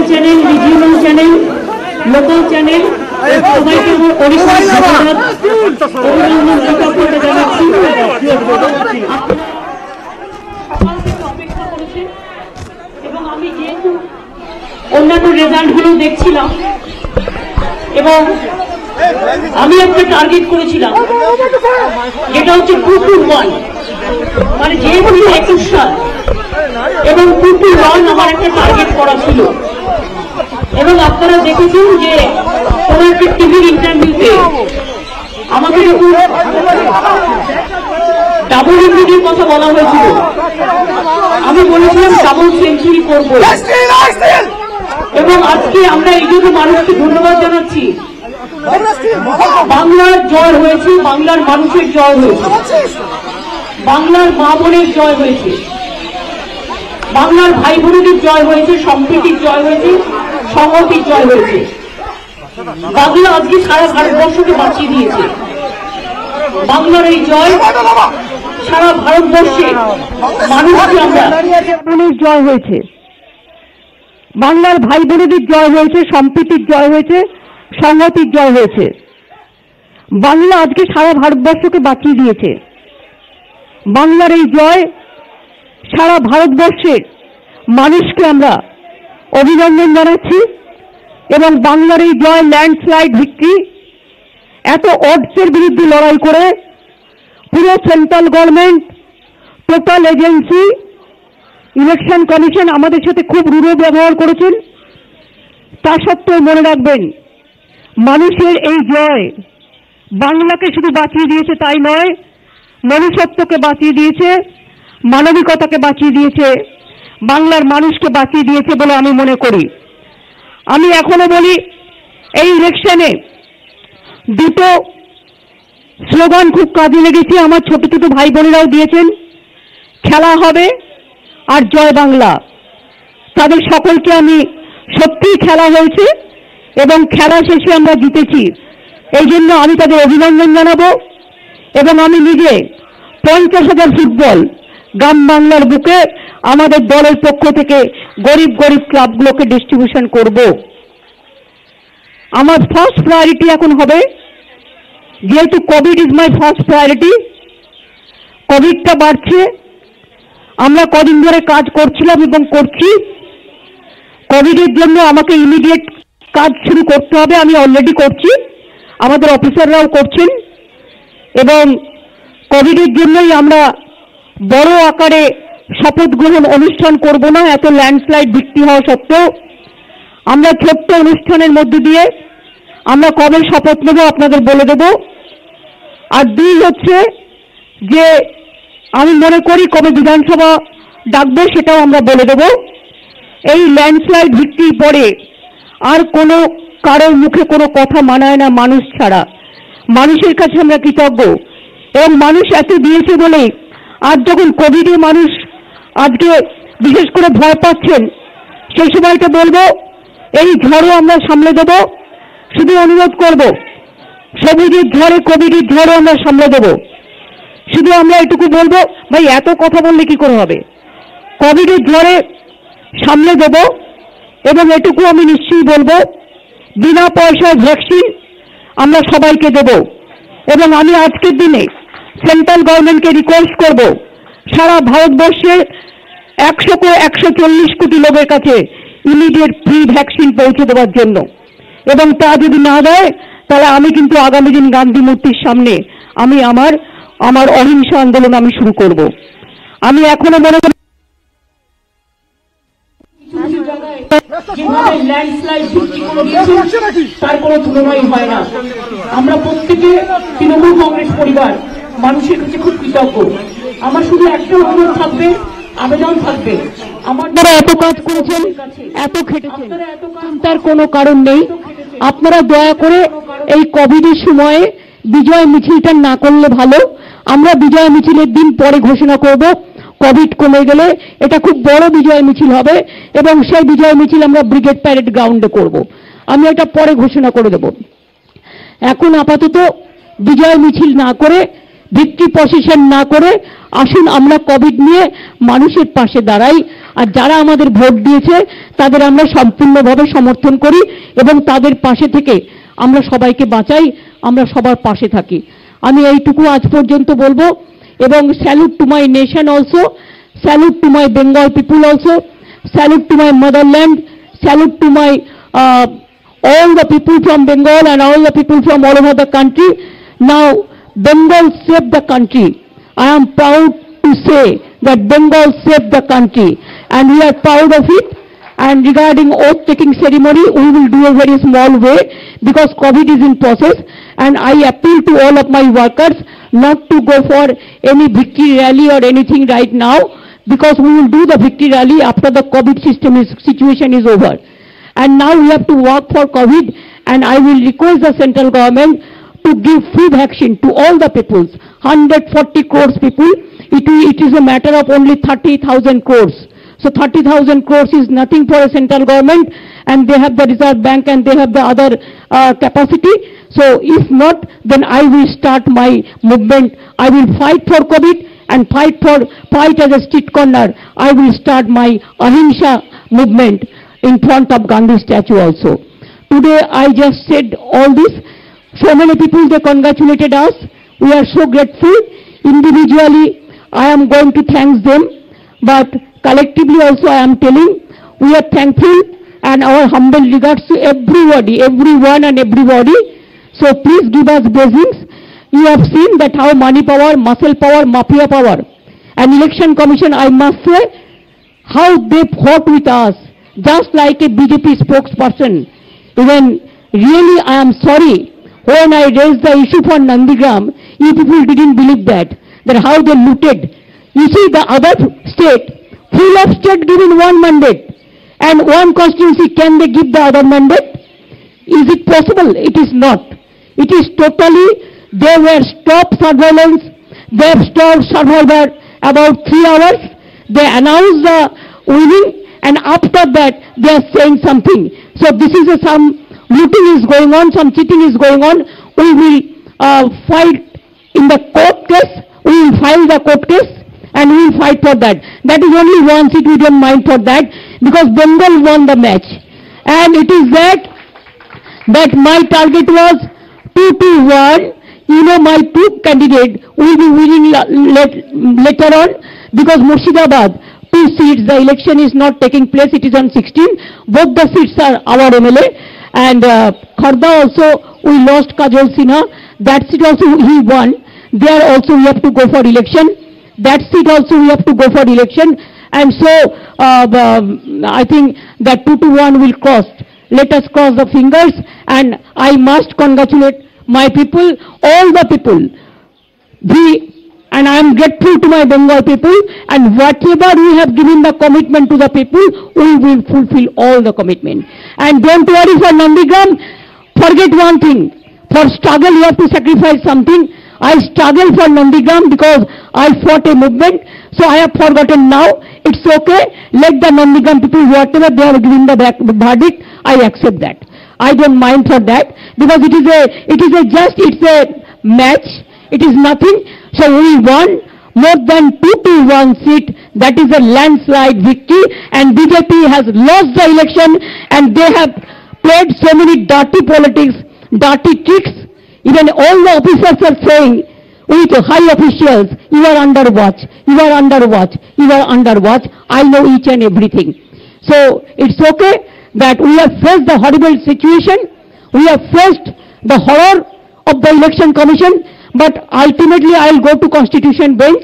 National channel, regional channel, local channel সবাইকে আমার অনেক ধন্যবাদ, অভিনন্দন কৃতজ্ঞতা জানাচ্ছি। অপেক্ষা করেছে এবং আমি যেহেতু অন্যান্য রেজাল্টগুলো দেখছিলাম এবং আমি একটা টার্গেট করেছিলাম, যেটা হচ্ছে 2-1, মানে যেহেতু 21 সাল এবং 2-1 আমার একটা টার্গেট করা ছিল। এবং আপনারা দেখেছেন যে কোনো একটা টিভির ইন্টারভিউতে আমাকে যখন ডাবল ইঞ্জিনের কথা বলা হয়েছিল, আমি বলেছিলাম ডাবল সেঞ্চুরি করবো। এবং আজকে আমরা এই জন্য মানুষকে ধন্যবাদ জানাচ্ছি, বাংলার জয় হয়েছে, বাংলার মানুষের জয় হয়েছে, বাংলার মা বোনের জয় হয়েছে, বাংলার ভাই বোনদের জয় হয়েছে, সম্প্রীতির জয় হয়েছে, সংহতির জয় হয়েছে। বাংলা আজকে সারা ভারতবর্ষকে বাঁচিয়ে দিয়েছে। বাংলার এই জয় সারা ভারতবর্ষে মানুষকে আমরা বোনের জয় হয়েছে, বাংলার ভাই বোনদের জয় হয়েছে, সম্প্রীতির জয় হয়েছে, সংহতির জয় হয়েছে। বাংলা আজকে সারা ভারতবর্ষকে বাঁচিয়ে দিয়েছে। বাংলার এই জয় সারা ভারতবর্ষের মানুষকে আমরা অভিনন্দন জানাচ্ছি এবং বাংলার এই জয় ল্যান্ডস্লাইড ভিক্টরি। এত অডসের বিরুদ্ধে লড়াই করে পুরো central government, total agency, election commission আমাদের সাথে খুব রূঢ় ব্যবহার করেছেন। তা সত্ত্বেও মনে রাখবেন, মানুষের এই জয় বাংলাকে শুধু বাঁচিয়ে দিয়েছে তাই নয়, মনুষ্যত্বকে বাঁচিয়ে দিয়েছে, মানবিকতাকে বাঁচিয়ে দিয়েছে, বাংলার মানুষকে বাঁচিয়ে দিয়েছে বলে আমি মনে করি। আমি এখনো বলি, এই ইলেকশনে দুটো স্লোগান খুব কাজে লেগেছে, আমার ছোট ছোট ভাই বোনেরাও দিয়েছেন, খেলা হবে আর জয় বাংলা। তাদের সকলকে আমি সত্যিই খেলা হয়েছে এবং খেলা শেষে আমরা জিতেছি, এই জন্য আমি তাদের অভিনন্দন জানাবো। এবং আমি নিজে 50,000 ফুটবল গ্রাম বাংলার বুকে আমাদের দলের পক্ষ থেকে গরিব গরিব ক্লাবগুলোকে ডিস্ট্রিবিউশন করব। আমার ফার্স্ট প্রায়োরিটি এখন হবে, যেহেতু COVID is my first priority, কোভিডটা বাড়ছে, আমরা কদিন ধরে কাজ করছিলাম এবং করছি। কোভিডের জন্য আমাকে ইমিডিয়েট কাজ শুরু করতে হবে, আমি অলরেডি করছি, আমাদের অফিসাররাও করছেন। এবং কোভিডের জন্যই আমরা বড় আকারে শপথ গ্রহণ অনুষ্ঠান করব না, এত ল্যান্ডস্লাইড ভিত্তি হওয়া সত্ত্বেও আমরা ছোট্ট অনুষ্ঠানের মধ্য দিয়ে আমরা কবে শপথ নেব আপনাদের বলে দেব। আর দুই হচ্ছে যে আমি মনে করি কবে বিধানসভা ডাকবো সেটাও আমরা বলে দেব। এই ল্যান্ডস্লাইড ভিত্তির পরে আর কোনো কারোর মুখে কোনো কথা মানায় না মানুষ ছাড়া। মানুষের কাছে আমরা কৃতজ্ঞ এবং মানুষ এত দিয়েছে বলেই আজ যখন কোভিডে মানুষ আজকে বিশেষ করে ভয় পাচ্ছেন, সেই সময়টা বলবো এই ঝড়ও আমরা সামলে দেব। শুধু অনুরোধ করব, সবুজের ঝড়ে কোভিডের ঝড়ও আমরা সামলে দেব। শুধু আমরা এটুকু বলবো, ভাই এত কথা বললে কি করে হবে, কোভিডের ঝড়ে সামলে দেব। এবং এটুকু আমি নিশ্চয়ই বলবো, বিনা পয়সায় ভ্যাকসিন আমরা সবাইকে দেব। এবং আমি আজকের দিনে সেন্ট্রাল গভর্নমেন্টকে রিকোয়েস্ট করব, সারা ভারতবর্ষের 140 কোটি লোকের কাছে ইমিডিয়েট ফ্রি ভ্যাকসিন পৌঁছে দেওয়ার জন্য। এবং তা যদি না দেয় তাহলে আমি কিন্তু আগামী দিন গান্ধী মূর্তির সামনে আমি আমার অহিংসা আন্দোলন আমি শুরু করব। আমি এখনো মনে করি তার কোনো তুলনাই হয় না। আমরা প্রত্যেকে তৃণমূল কংগ্রেস পরিবার মানুষের কাছে খুব কৃতজ্ঞ। আমার শুধু একটা অনুরোধ থাকবে, আবেদন থাকবে, আমার যারা এত কাজ করেছেন, এত খেটেছেন, তার কোনো কারণ নেই। আপনারা দয়া করে এই কোভিডের সময়ে বিজয় মিছিলটা না করলে ভালো। আমরা বিজয় মিছিলের দিন পরে ঘোষণা করব, কোভিড কমে গেলে এটা খুব বড় বিজয় মিছিল হবে এবং সেই বিজয় মিছিল আমরা ব্রিগেড প্যারেড গ্রাউন্ডে করব। আমি এটা পরে ঘোষণা করে দেব। এখন আপাতত বিজয় মিছিল না করে ভিক্টরি পজিশন না করে আসুন আমরা কোভিড নিয়ে মানুষের পাশে দাঁড়াই, আর যারা আমাদের ভোট দিয়েছে তাদের আমরা সম্পূর্ণভাবে সমর্থন করি এবং তাদের পাশে থেকে আমরা সবাইকে বাঁচাই, আমরা সবার পাশে থাকি। আমি এইটুকু আজ পর্যন্ত বলবো এবং salute to my nation also, salute to my Bengal people also, salute to my motherland, salute to my all the people from Bengal and all the people from all over the country. Now Bengal saved the country. I am proud to say that Bengal saved the country and we are proud of it. And regarding oath taking ceremony, we will do a very small way because COVID is in process, and I appeal to all of my workers not to go for any victory rally or anything right now, because we will do the victory rally after the COVID situation is over. And now we have to work for COVID, and I will request the central government to give free vaccine to all the peoples, 140 crores people. It is a matter of only 30,000 crores. So 30,000 crores is nothing for a central government, and they have the Reserve Bank and they have the other capacity. So if not, then I will start my movement. I will fight for COVID and fight as a street corner. I will start my Ahimsa movement in front of Gandhi statue also. Today I just said all this. So many people, they congratulated us. We are so grateful. Individually I am going to thank them, but collectively also I am telling we are thankful and our humble regards to everybody, everyone and everybody. So please give us blessings. You have seen that how money power, muscle power, mafia power, and election commission, I must say, how they fought with us, just like a BJP spokesperson. Even really I am sorry, when I raised the issue for Nandigram, you people didn't believe that how they looted. You see, the other state, full of state given one mandate, and one constituency, can they give the other mandate? Is it possible? It is not. It is totally, they were stopped surveillance, they have stopped surveillance about 3 hours, they announced the winning, and after that they are saying something. So this is some looting is going on, some cheating is going on. We will fight in the court case, we will file the court case and we will fight for that. That is only one seat, we don't mind for that, because Bengal won the match. And it is that my target was 2-1. You know, my two candidate will be winning later on, because Murshidabad, 2 seats, the election is not taking place, it is on 16. Both the seats are our MLA. And Kharda also, we lost Kajol Sinha. That seat also he won. There also we have to go for election. That seat also we have to go for election. And so I think that 2-1 will cross. Let us cross the fingers, and I must congratulate my people, all the people. And I am grateful to my Bengal people, and whatever we have given the commitment to the people, we will fulfill all the commitment. And don't worry for Nandigram, forget one thing, for struggle you have to sacrifice something. I struggled for Nandigram because I fought a movement, so I have forgotten now. It's okay, let the Nandigram people, whatever they have given the verdict, I accept that. I don't mind for that, because it's a match, it is nothing. So we won more than 2-1 seat. That is a landslide victory, and BJP has lost the election, and they have played so many dirty politics, dirty tricks. Even all the officers are saying, with high officials, you are under watch, you are under watch, you are under watch. I know each and everything. So it's okay that we have faced the horrible situation, we have faced the horror of the election commission, but ultimately I will go to Constitution bench,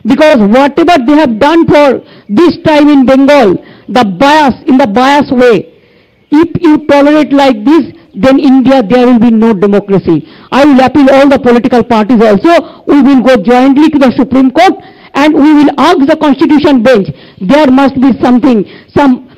because whatever they have done for this time in Bengal, the bias, in the bias way, if you tolerate like this, then India, there will be no democracy. I will appeal all the political parties also, we will go jointly to the Supreme Court, and we will ask the Constitution bench, there must be something, some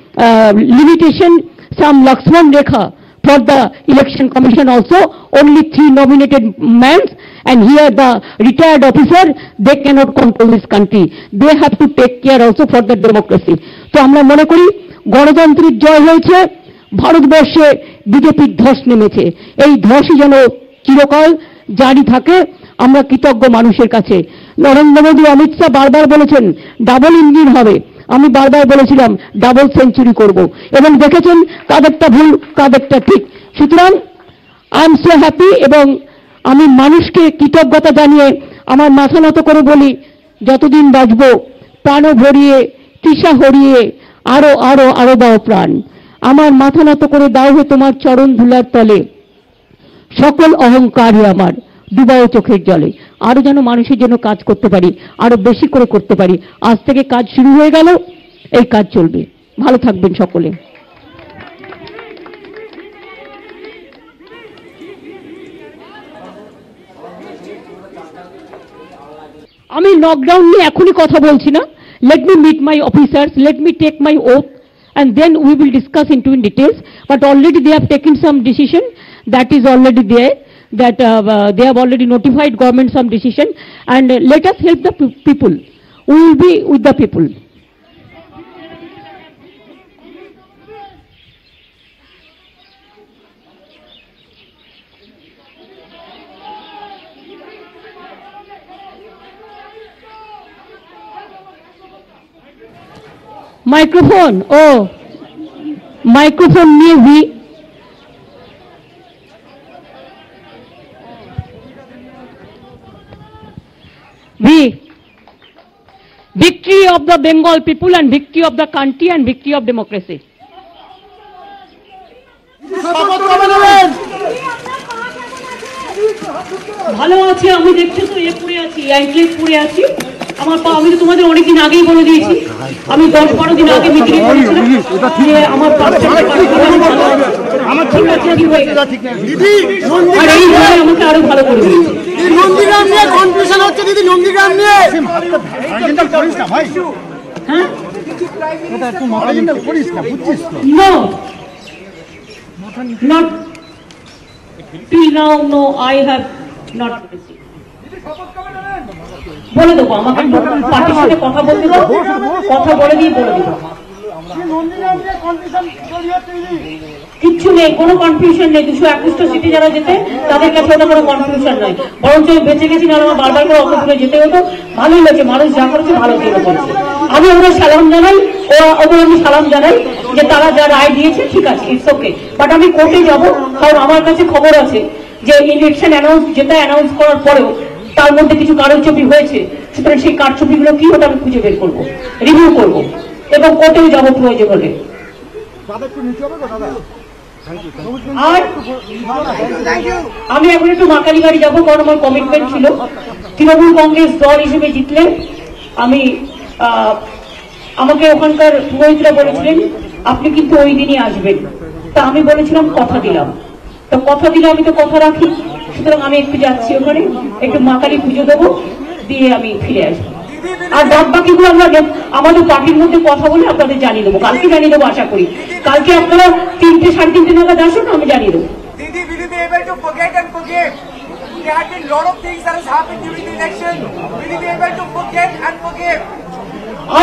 limitation, some Lakshman Rekha for the election commission also. Only 3 nominated men, and here the retired officer, they cannot control this country. They have to take care also for the democracy. So আমরা মনে করি গণতন্ত্রের জয় হয়েছে, ভারতবর্ষে বিজেপির ধস নেমেছে। এই ধসই যেন চিরকাল জারি থাকে। আমরা কৃতজ্ঞ মানুষের কাছে। নরেন্দ্র মোদী, অমিত শাহ বারবার বলেছেন ডাবল ইঞ্জিন হবে, আমি বারবার বলেছিলাম ডাবল সেঞ্চুরি করব, এবং দেখেছেন কাদেরটা ভুল কাদেরটা ঠিক। সুতরাং আই এম সো হ্যাপি, এবং আমি মানুষকে কৃতজ্ঞতা জানিয়ে আমার মাথা নত করে বলি, যতদিন বাঁচব প্রাণ ভরিয়ে তৃষা হরিয়ে আরো আরো আরো দাও প্রাণ। আমার মাথা নত করে দাও হে তোমার চরণ ধুলার তলে, সকল অহংকারই আমার ডুবাও চোখের জলে। আরো যেন মানুষের জন্য কাজ করতে পারি, আরো বেশি করে করতে পারি। আজ থেকে কাজ শুরু হয়ে গেল, এই কাজ চলবে। ভালো থাকবেন সকলে। আমি লকডাউন নিয়ে এখনই কথা বলছি না। Let me meet my officers, let me take my oath, and then we will discuss into in details. But already they have taken some decision that is already there, that they have already notified government some decision, and let us help the people. We will be with the people. Microphone, oh, microphone niye vi. Victory of the Bengal people and victory of the country and victory of democracy. ভালো আছে, আমি দেখছি তো পড়ে আছি, anklet পড়ে আছি। আমার পা, আমি তো তোমাদের অনেকদিন আগেই বলে দিয়েছি, আমি 10-12 দিন আগে মিটিং করেছিলাম যে আমার আমার ঠিক আছে, কি হয়ে গেছে দিদি, আর এই ভয় আমাকে আরো ভালো করে দিয়েছে। নন্দীগ্রাম নিয়ে কনফিউশন হচ্ছে দিদি, নন্দীগ্রাম নিয়ে। হ্যাঁ, এটা একটু মাথা চিন্তা করিস না, বুঝছিস তো? No, not till now, no, I have not received. বলে দেবো, আমাকে পার্টির সাথে কথা বলতে দাও, কথা বলে দিয়ে বলে দেবো। কিচ্ছু নেই, কোনো কনফিউশন নেই। 221টা সিটে যারা যেতে তাদের কাছে ওটা কোনো কনফিউশন নাই। বরঞ্চ আমি বেঁচে গেছি, না আমার বারবার করে অত দূরে যেতে হতো। ভালোই হয়েছে, মানুষ যা করেছে ভালো জন্য করেছে। আমি ওদের সালাম জানাই, ওদের আমি সালাম জানাই যে তারা যা রায় দিয়েছে ঠিক আছে, ইটস ওকে। বাট আমি কোর্টে যাব, কারণ আমার কাছে খবর আছে যে ইলেকশন যেটা অ্যানাউন্স করার পরেও তার মধ্যে কিছু কারচুপি হয়েছে। সুতরাং সেই কারচুপিগুলো কি ওটা আমি খুঁজে বের করবো, রিভিউ করবো, এবং কোর্টেও যাবো প্রয়োজন হলে। আর আমি এখন একটু মাকালি বাড়ি যাবো, কারণ আমার কমিটমেন্ট ছিল। তৃণমূল কংগ্রেস দল হিসেবে জিতলে আমি, আমাকে ওখানকার পুরোহিতরা বলেছিলেন আপনি কিন্তু ওই দিনই আসবেন। তা আমি বলেছিলাম কথা দিলাম, তো কথা দিলে আমি তো কথা রাখি। সুতরাং আমি একটু যাচ্ছি ওখানে, একটু মা কালী পুজো দেবো, দিয়ে আমি ফিরে আসবো। আর বাদ বাকিগুলো আমরা আমাদের পার্টির মধ্যে কথা বলে আপনাদের জানিয়ে দেবো, কালকে জানিয়ে দেবো আশা করি। কালকে আপনারা 3-3:30 নাগাদ আসুন, আমি জানিয়ে দেবো।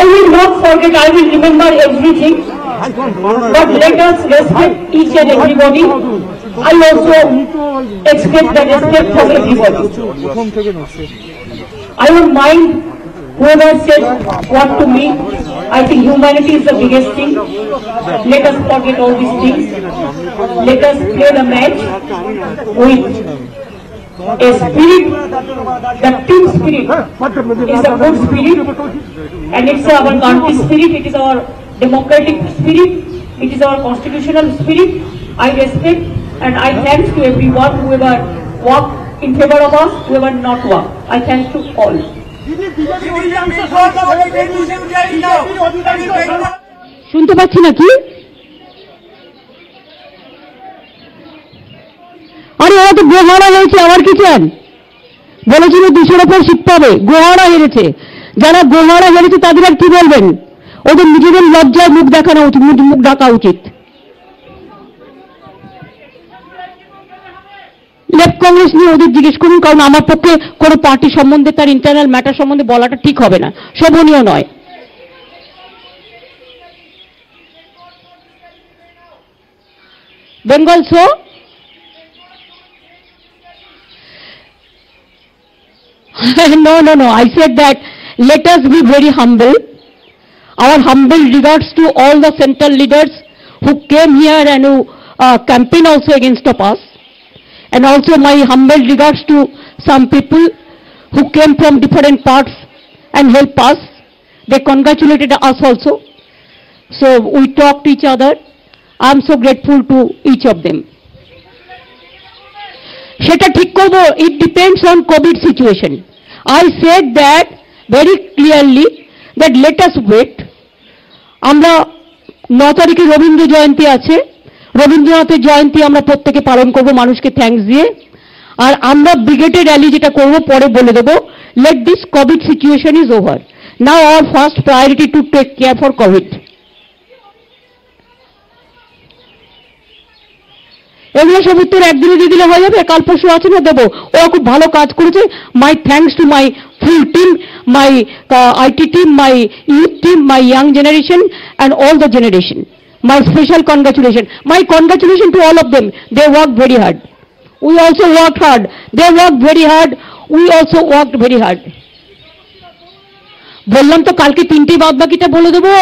I will not forget, I will remember everything, but let us respect each and everybody. I also expect the respect from everybody. I don't mind whoever said what to me. I think humanity is the biggest thing. Let us forget all these things. Let us play the match with a spirit. The team spirit is a good spirit, and it's our country spirit, it is our democratic spirit, it is our constitutional spirit. I respect and I thanks to everyone, whoever worked in favor of us, whoever not worked. I thanks to all. শুনতে পাচ্ছি নাকি? আরে ওরা তো গোহারা হয়েছে, আবার কি চান? বলেছিল 200-র উপর সিট পাবে, গোহারা হেরেছে। যারা গোহারা হেরেছে তাদের আর কি বলবেন? ওদের নিজেদের লজ্জায় মুখ দেখানো উচিত, মুখ ঢাকা উচিত। লেফট কংগ্রেস নিয়ে ওদের জিজ্ঞেস করুন, কারণ আমার পক্ষে কোনো পার্টি সম্বন্ধে, তার ইন্টারনাল ম্যাটার সম্বন্ধে বলাটা ঠিক হবে না, শোভনীয় নয়। Bengal show No. I said that let us be very humble. Our humble regards to all the central leaders who came here and who campaign also against of us. And also my humble regards to some people who came from different parts and helped us. They congratulated us also. So we talked to each other. I am so grateful to each of them. সেটা ঠিক করব, it depends on COVID situation. I said that very clearly that let us wait. আমরা 9 তারিখে রবীন্দ্র জয়ন্তী আছে, রবীন্দ্রনাথের জয়ন্তী আমরা প্রত্যেকে পালন করব মানুষকে থ্যাঙ্কস দিয়ে। আর আমরা ব্রিগেডের র্যালি যেটা করব পরে বলে দেব। Let this COVID situation is over. Now our first priority to take care for COVID. এগুলো সব উত্তর একদিনে দিয়ে দিলে হয়ে যাবে, কাল পরশু আছে না দেবো। ওরা খুব ভালো কাজ করেছে। My thanks to my full team, my IT team, my youth team, my young generation and all the generation. My special congratulation, my congratulation to all of them. They work very hard, we also work hard. They work very hard, we also work very hard. বললাম তো কালকে 3টে বাদ বাকিটা বলে দেবো।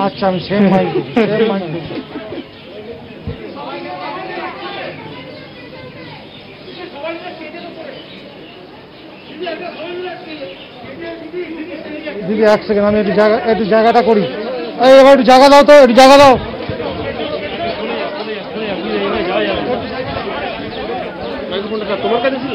আচ্ছা, আমি সেম মাইন্ড দিদি। 1 সেকেন্ড, আমি একটু জায়গাটা করি। এবার একটু জায়গা দাও তো, একটু জায়গা দাও। তোমার কাছে ছিল?